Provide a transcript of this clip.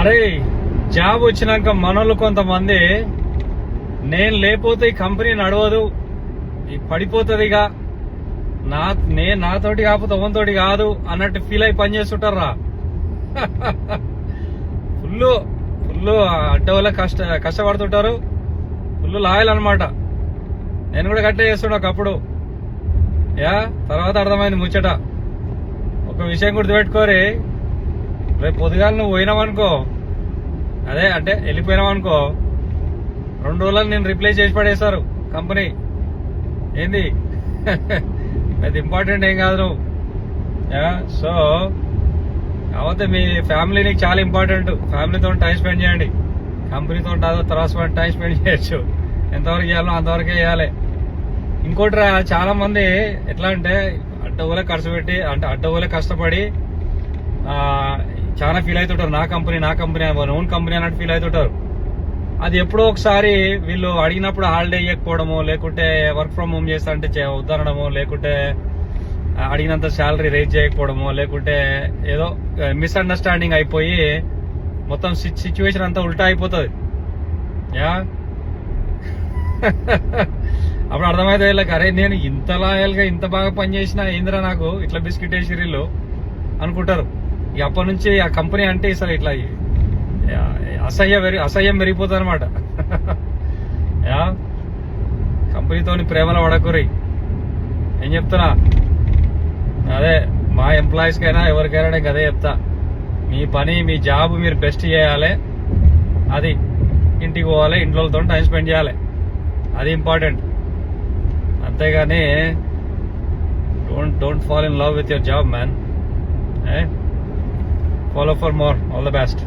అరే జాబ్ వచ్చినాక మనోళ్ళు కొంతమంది నేను లేకపోతే ఈ కంపెనీ నడవదు, ఈ పడిపోతుంది, నాతోటి కాకపోతే ఓన్తోటి కాదు అన్నట్టు ఫీల్ అయి పని చేస్తుంటారా. ఫుల్ అడ్డ వల్ల కష్టపడుతుంటారు, ఫుల్ లాయల్ అనమాట. నేను కూడా గట్టే చేస్తున్నా ఒకప్పుడు. తర్వాత అర్థమైంది ముచ్చట. ఒక విషయం గుర్తుపెట్టుకోరి, రేపు పొద్దుగాల నువ్వు పోయినావనుకో, అదే అంటే వెళ్ళిపోయినావనుకో, 2 రోజులు నేను రిప్లేస్ చేసి పడేశారు కంపెనీ. ఏంది అది ఇంపార్టెంట్ ఏం కాదు నువ్వు. సో కాకపోతే మీ ఫ్యామిలీ నీకు చాలా ఇంపార్టెంట్. ఫ్యామిలీతో టైం స్పెండ్ చేయండి, కంపెనీతో తర్వాత టైం స్పెండ్ చేయొచ్చు. ఎంతవరకు చేయాలో అంతవరకే చేయాలి. ఇంకోటి చాలా మంది ఎట్లా అంటే అడ్డగోలే ఖర్చు పెట్టి, అంటే అడ్డగోలే కష్టపడి చాలా ఫీల్ అవుతుంటారు. నా కంపెనీ ఓన్ కంపెనీ అన్నట్టు ఫీల్ అవుతుంటారు. అది ఎప్పుడో ఒకసారి వీళ్ళు అడిగినప్పుడు హాలిడే ఇవ్వకపోవడమో, లేకుంటే వర్క్ ఫ్రమ్ హోమ్ చేస్తా అంటే వద్దనడమో, లేకుంటే అడిగినంత శాలరీ రేజ్ చేయకపోవడమో, లేకుంటే ఏదో మిస్అండర్స్టాండింగ్ అయిపోయి మొత్తం సిచ్యువేషన్ అంతా ఉల్టా అయిపోతుంది. అప్పుడు అర్థమైతే వీళ్ళకి, అరే నేను ఇంత లాయల్గా ఇంత బాగా పనిచేసినా ఏందిరా నాకు ఇట్లా బిస్కెట్ వేసిరిల్లు అనుకుంటారు. ఇక అప్పటి నుంచి ఆ కంపెనీ అంటే అసలు ఇట్లా అసహ్యం పెరిగిపోతుంది అనమాట. కంపెనీతోని ప్రేమలో పడకురి. ఏం చెప్తున్నా, అదే మా ఎంప్లాయీస్ కైనా ఎవరికైనా నేను అదే చెప్తా. మీ పని, మీ జాబ్ మీరు బెస్ట్ చేయాలి. అది ఇంటికి పోవాలి, ఇంట్లోతో టైం స్పెండ్ చేయాలి, అది ఇంపార్టెంట్. అంతేగాని don't fall in love with your job man. Follow for more. All the best.